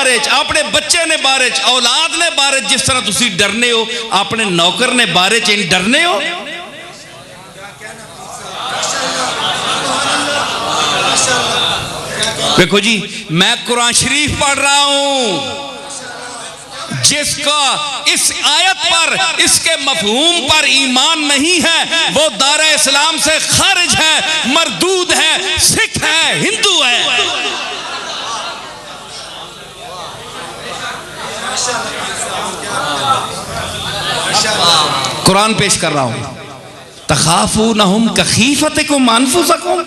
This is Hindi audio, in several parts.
बारे च, अपने बच्चे ने बारे च, औलाद ने बारे च जिस तरह तुसी डरने हो, अपने नौकर ने बारे च डरने हो। देखो जी, मैं कुरान शरीफ पढ़ रहा हूं, जिसका इस आयत पर, इसके मफहूम पर ईमान नहीं है वो दारा इस्लाम से खारिज है, मरदूद है, सिख है, हिंदू है। कुरान पेश कर रहा हूं, तखाफूनहुम कखीफतिकुम अनफुसकुम,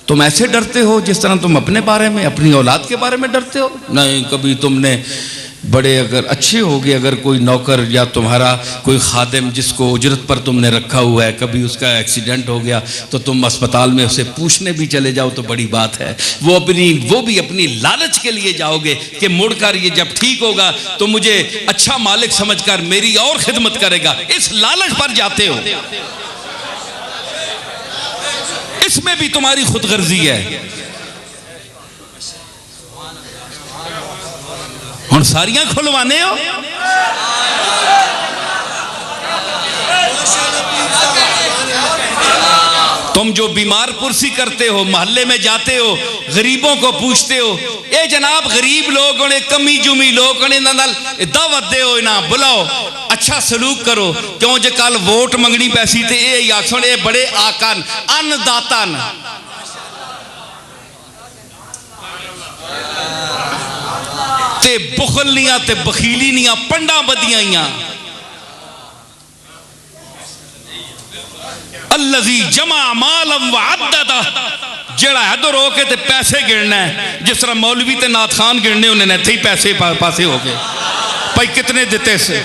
तुम ऐसे डरते हो जिस तरह तुम अपने बारे में, अपनी औलाद के बारे में डरते हो। नहीं, कभी तुमने बड़े अगर अच्छे हो गए, अगर कोई नौकर या तुम्हारा कोई खादिम जिसको उजरत पर तुमने रखा हुआ है, कभी उसका एक्सीडेंट हो गया तो तुम अस्पताल में उसे पूछने भी चले जाओ तो बड़ी बात है। वो भी अपनी लालच के लिए जाओगे कि मुड़कर ये जब ठीक होगा तो मुझे अच्छा मालिक समझकर मेरी और खिदमत करेगा, इस लालच पर जाते हो। इसमें भी तुम्हारी खुदगर्जी है। हुण सारियां खुलवाने हो। तुम जो बीमार पुरसी करते हो, मोहल्ले में जाते हो, गरीबों को पूछते हो, ए जनाब गरीब लोग होने, कमी जुमी लोग होने, दावत दे हो, ना बुलाओ, अच्छा सलूक करो। क्यों जे कल वोट मंगनी पैसी ते ये आखन ये बड़े आकन अन्नदातन, ते बुखलनियां ते बखीलीनियां पंडा बदियां, अल्लज़ी जमा मालम व अद्ददा, जेड़ा इधर होके ते पैसे गिनना है, जिस तरह मौलवी ते नाथ खान गिनने उन्हें इत्थे ही पैसे पासे हो गए, भाई कितने दिते से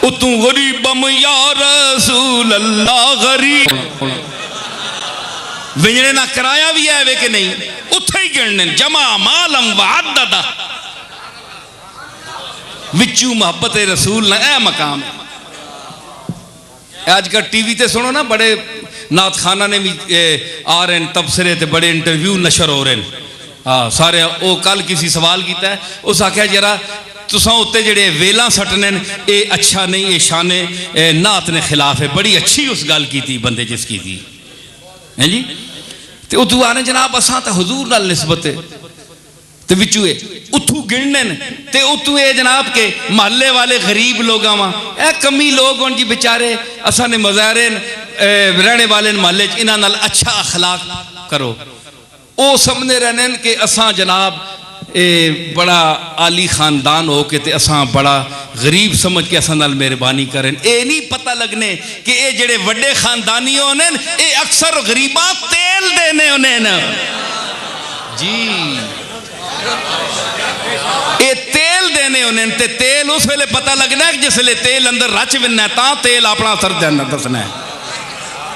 उतू गरीबम या रसूल अल्लाह, गरीब विजने ना कराया भी है वे कि नहीं, उथे ही गिनने, जमा मालम व अद्ददा, विचू मोहब्बत रसूल ना ए मकाम। आजकल टीवी ते सुनो ना, बड़े नाथ खाना ने भी आ रहे हैं तबसरे ते बड़े इंटरव्यू नशर हो रहे हैं। हाँ सारे, वो कल किसी सवाल किया है, उस आख्या जरा तुसा उत्ते जेड़े वेला सटने ये अच्छा नहीं, ये शाने नात ने खिलाफ है। बड़ी अच्छी उस गल की थी बंदे जिसकी थी है जी। तो उतू आने जनाब असा तो हजूर नाल निस्बत है, तो बिचू उतू गिनने ते उतू ये जनाब के महल्ले वाले गरीब लोग ए कमी लोग हों जी बेचारे, असा ने मज़ारे रहने वाले महल्ले इन्हां नाल अच्छा अखलाक करो। वो समझते रहने कि असा जनाब बड़ा आली खानदान हो के ते असा बड़ा गरीब समझ के असा नाल मेहरबानी करें। ये नहीं पता लगने कि ये जेड़े वड्डे खानदानी होने ये अक्सर गरीबा तेल देने होने जी, ये तेल देने होने ते तेल उस वेले पता लगना है जिसले तेल अंदर रच बिनना ता तेल अपना असर दसना है।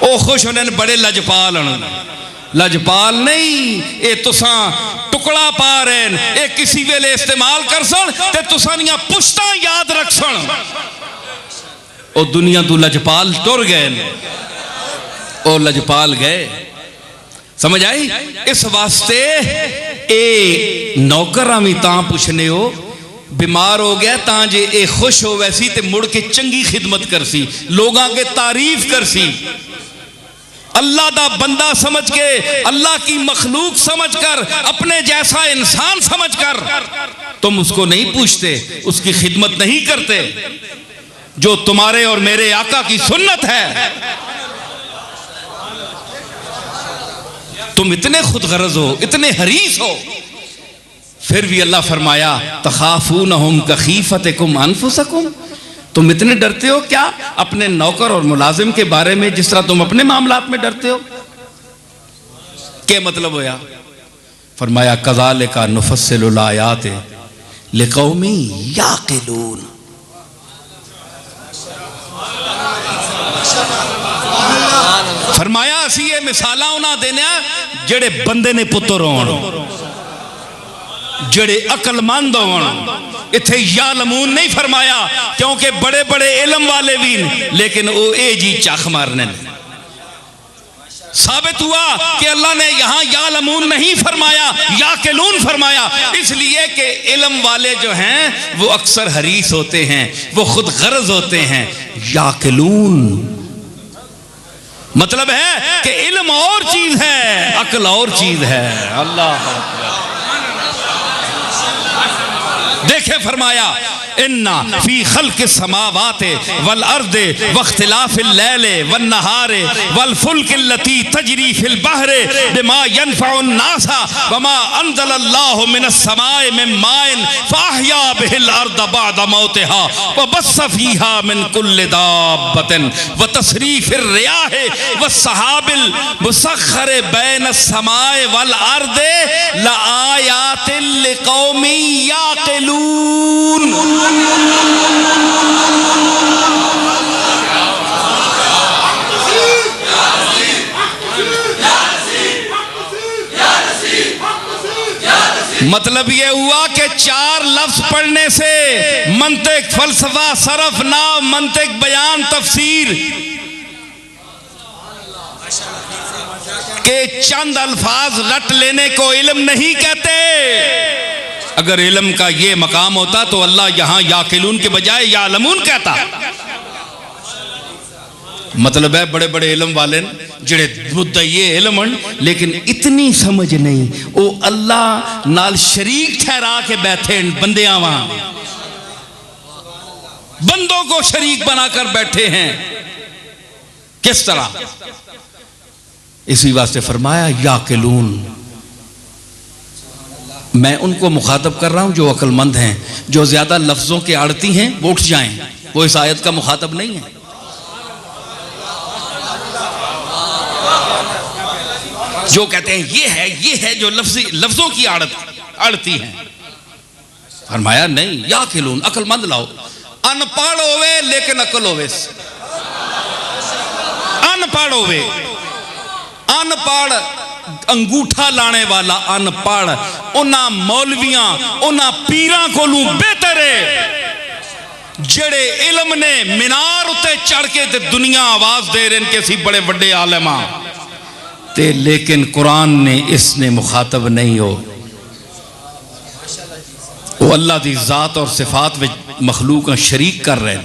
वो खुश होने बड़े लजपाल होने, लजपाल नहीं ये तुसा टुकड़ा पा रहे हैं, ये किसी वेले इस्तेमाल कर सन ते तुसा दियां पुश्तां याद रख सन। ओ दुनिया तू लजपाल टुर गए, ओ लजपाल गए, समझ आई। इस वास्ते ए नौकरां भी तां पुछने हो, बीमार हो गया तां जे ए खुश हो वैसी ते मुड़ के चंगी खिदमत कर सी, लोगां के तारीफ कर सी, अल्लाह दा बंदा समझ के, अल्लाह की मखलूक समझ कर, अपने जैसा इंसान समझ कर तुम उसको नहीं पूछते, उसकी खिदमत नहीं करते जो तुम्हारे और मेरे आका की सुन्नत है। तुम इतने खुदगर्ज हो, इतने हरीस हो, फिर भी अल्लाह फरमाया तखाफूनहुम कखीफतिकुम अनफुसकुम, तुम इतने डरते हो क्या अपने नौकर और मुलाजिम के बारे में जिस तरह तुम अपने मामलात में डरते हो। क्या मतलब होया? फरमाया कज़ालिका नुफ़स्सिलुल आयात लिक़ौमी याक़िलून, फरमाया असी ये मिसालां उन्हां देने जेड़े बंदे ने पुत्र होण, जेड़े अकलमंद होण। इत्थे यालमून नहीं फरमाया क्योंकि बड़े बड़े इलम वाले भी, लेकिन वो ए जी चख मारने साबित हुआ कि अल्लाह ने यहाँ यालमून नहीं फरमाया, याकिलून फरमाया, इसलिए कि इल्म वाले जो हैं वो अक्सर हरीस होते हैं, वो खुद गर्ज होते हैं। याकिलून मतलब है कि इल्म और चीज है, अक्ल और चीज है। अल्लाह देखे फरमाया इन्ना फी खल्क़ि समावाति वल अर्दि वख्तिलाफ़िल लैलि वन नहारि वल फुल्किल लती तजरी फिल बहरि बिमा यनफ़उन नासा वमा अंज़लल्लाहु मिनस समाइ मिन माइन फ़अहया बिहिल अर्द बअद मौतिहा व बस्स फ़ीहा मिन कुल्लि दाब्बतिन व तसरीफ़िर रियाहि वस्सहाबिल मुसख्खरि बैनस समाइ वल अर्दि लआयातिन लिक़ौमिन याक़िलून। मतलब ये हुआ कि 4 लफ्ज पढ़ने से मंतिक, फलसफा, सरफ, नाव, मंतिक, बयान, तफसीर के चंद अल्फाज रट लेने को इल्म नहीं कहते। अगर इल्म का ये मकाम होता तो अल्लाह यहां याकिलून के बजाय यालमून कहता। मतलब है बड़े बड़े इल्म वाले जिहड़े मुद्दई इल्म लेकिन इतनी समझ नहीं, वो अल्लाह नाल शरीक ठहरा के बैठे बंदियां वहां, बंदों को शरीक बनाकर बैठे हैं। किस तरह? इसी वास्ते फरमाया याकिलून। मैं उनको मुखातब कर रहा हूं जो अक्लमंद हैं, जो ज्यादा लफ्जों के आड़ती हैं वो उठ जाएं, वो इस आयत का मुखातब नहीं है। जो कहते हैं ये है जो लफ्जों की आड़ती हैं, फरमाया नहीं, याकिलून, अक्लमंद लाओ। अनपढ़ होवे लेकिन अकल होवे, अनपढ़ होवे, अनपढ़ अंगूठा लाने वाला अनपढ़ उन्हां मौलवियां उन्हां पीरां कोलों बेहतर है जेड़े इल्म ने मीनार उत्ते चढ़ के ते दुनिया आवाज दे रहे हैं कि असीं बड़े बड़े आलिमा ते, लेकिन कुरान ने इसने मुखातब नहीं हो। वो अल्लाह दी जात और सिफात विच मखलूक शरीक कर रहे हैं,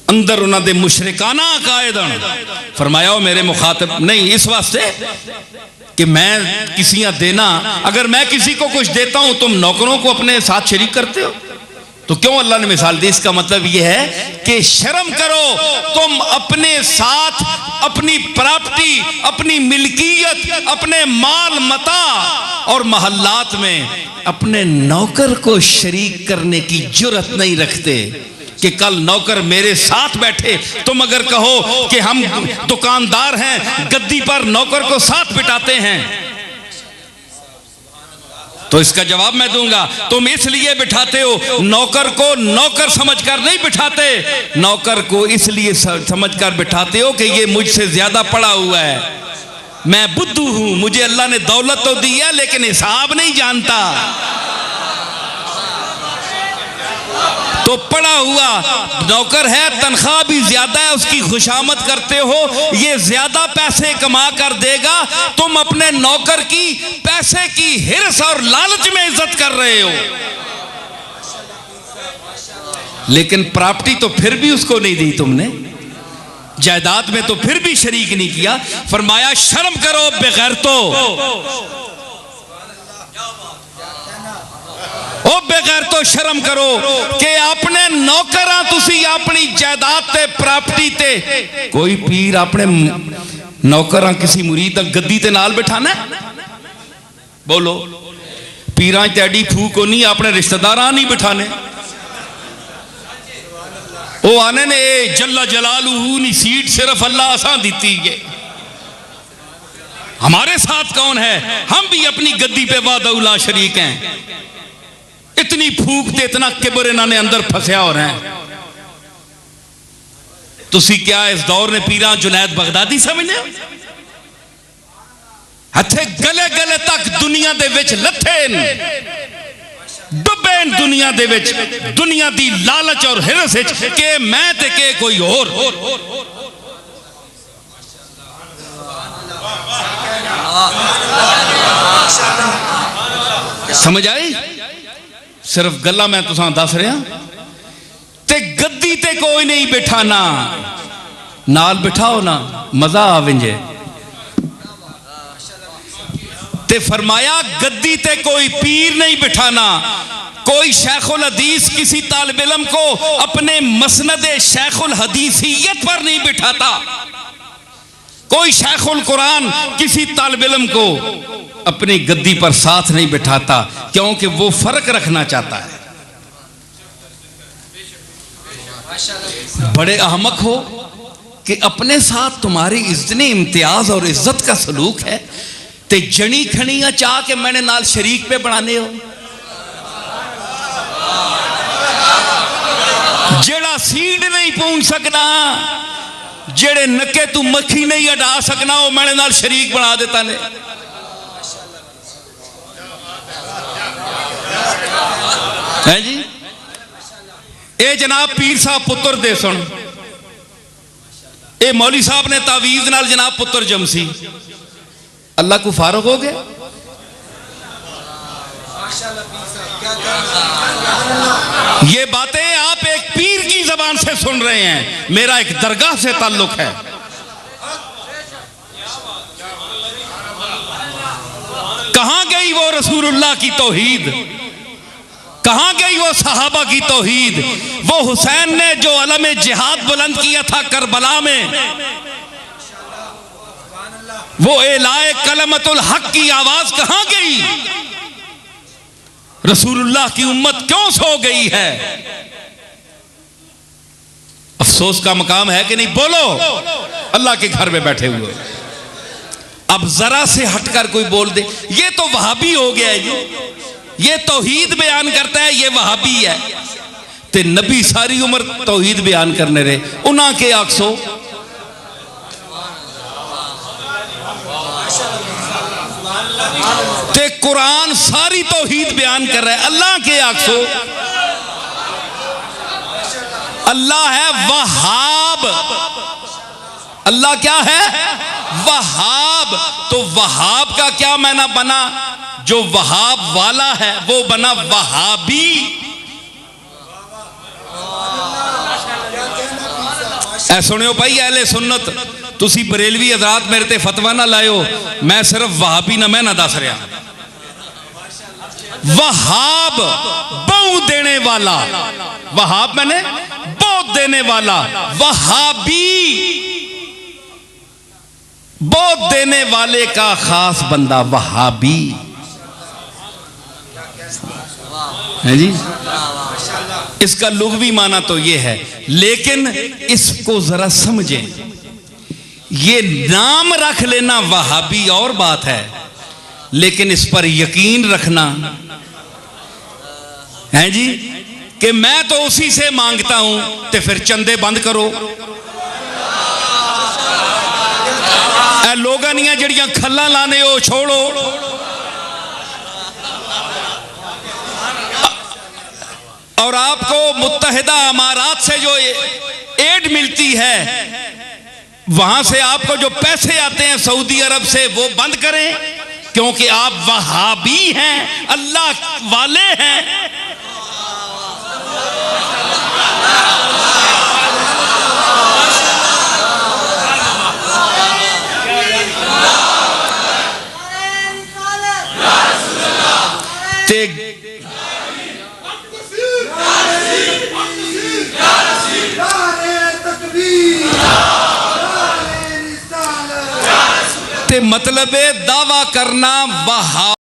अंदर उन्होंने मुशरिकाना अकायद फरमाया मेरे मुखातब नहीं, इस वास्ते कि मैं किसी देना, अगर मैं किसी को कुछ देता हूं तुम नौकरों को अपने साथ शरीक करते हो, तो क्यों अल्लाह ने मिसाल दी? इसका मतलब यह है कि शर्म करो, तुम अपने साथ अपनी प्रॉपर्टी, अपनी मिल्कियत, अपने माल मता और महल्लात में अपने नौकर को शरीक करने की जुर्रत नहीं रखते कि कल नौकर मेरे साथ बैठे। तुम अगर कहो कि हम दुकानदार हैं, गद्दी पर नौकर को साथ बिठाते हैं, तो इसका जवाब मैं दूंगा, तुम इसलिए बिठाते हो, नौकर को नौकर समझकर नहीं बिठाते, नौकर को इसलिए समझकर बिठाते हो कि ये मुझसे ज्यादा पढ़ा हुआ है, मैं बुद्धू हूं, मुझे अल्लाह ने दौलत तो दी है लेकिन हिसाब नहीं जानता। तो पड़ा हुआ नौकर है, तनख्वाह भी ज्यादा है, उसकी खुशामद करते हो, ये ज्यादा पैसे कमा कर देगा, तुम अपने नौकर की पैसे की हिर्स और लालच में इज्जत कर रहे हो, लेकिन प्रॉपर्टी तो फिर भी उसको नहीं दी तुमने, जायदाद में तो फिर भी शरीक नहीं किया। फरमाया शर्म करो बेगैरतो, ओ बेगैर तो शर्म करो कि अपने नौकरां तुसी अपनी जायदाद ते प्रॉपर्टी ते, कोई पीर अपने नौकरां किसी मुरीद तक गद्दी ते नाल बिठाना? बोलो, पीरां ते एडी फूक नहीं, अपने रिश्तेदारां नहीं बिठाने। वो आने ने जल्ला जलालू नी सीट सिर्फ अल्लाह असां दीती है, हमारे साथ कौन है, हम भी अपनी गद्दी पे वादउला शरीक हैं। इतनी फूक ते इतना किबर इन्होंने अंदर फंसया हो रहा है। तुसी क्या इस दौर ने पीरा जुनैद बगदादी समझने? हथे गले गले तक दुनिया दे विच लथे, डुबे दुनिया दे विच, दुनिया दी लालच और हिरस विच कि मैं ते के कोई और। समझ आई? सिर्फ गल्ला मैं तुसां दस रहा। ते गद्दी ते कोई नहीं बिठाना, नाल बिठाओ ना मजा आवेंजे। ते फरमाया गद्दी ते कोई पीर नहीं बिठाना। कोई शेखुल हदीस किसी तालिब इल्म को अपने मसनद शेखुल हदीसियत पर नहीं बिठाता। कोई शेखुल कुरान किसी तालिब इल्म को अपनी गद्दी पर साथ नहीं बिठाता, क्योंकि वो फर्क रखना चाहता है। बड़े अहमक हो कि अपने साथ तुम्हारी इतनी इम्तियाज और इज्जत का सलूक है, ते जनी खनिया चाह के मैंने नाल शरीक पे बनाने हो। जेड़ा सीड नहीं पूंछ सकना, जेड़े नके तू मक्खी नहीं हटा सकना, वो मैंने नाल शरीक बना देता ने। है जी? ए जनाब पीर साहब पुत्र दे सुन, ए मौली साहब ने तावीज नाल जनाब पुत्र जमसी, अल्लाह को फारूक हो गया। ये बातें आप एक पीर की जबान से सुन रहे हैं, मेरा एक दरगाह से ताल्लुक है। कहां गई वो रसूलुल्लाह की तौहीद, कहां गई वो सहाबा की तौहीद? वो हुसैन ने जो अलम जिहाद बुलंद किया था करबला में, वो एलाए कलमतुल हक की आवाज कहां गई? रसूलुल्लाह की उम्मत क्यों सो गई है? अफसोस का मकाम है कि नहीं? बोलो, अल्लाह के घर में बैठे हुए। अब जरा से हटकर कोई बोल दे ये तो वहाबी हो गया है जी, ये तौहीद बयान करता है, ये वहाबी है। ते नबी सारी उम्र तौहीद बयान करने रहे, उन्हां के आखसो ते कुरान सारी तौहीद बयान कर रहा है, अल्लाह के आखसो। अल्लाह है वहाब, अल्लाह क्या है? वहाब। तो वहाब का क्या माना बना? जो वहाब वाला है वो बना वहाबी। ऐ सुनियो भाई अहले सुन्नत, तुसी बरेलवी हज़रात मेरे ते फतवा ना लायो, मैं सिर्फ वहाबी ना मैं ना दस रहा। वहाब बहु देने वाला, वहाब मैंने बहुत देने वाला, वहाबी बहुत देने वाले का खास बंदा वहाबी है जी। इसका लुग़वी माना तो ये है, लेकिन इसको जरा समझें। ये नाम रख लेना वहाबी और बात है, लेकिन इस पर यकीन रखना है जी कि मैं तो उसी से मांगता हूं, तो फिर चंदे बंद करो। लोगां दियां जड़ियां खल्लां लाने हो छोड़ो। और आपको मुत्तहिदा अमारात से जो एड मिलती है, वहां से आपको जो पैसे आते हैं सऊदी अरब से, वो बंद करें, क्योंकि आप वहाबी हैं, अल्लाह वाले हैं। ते मतलब दावा करना वहां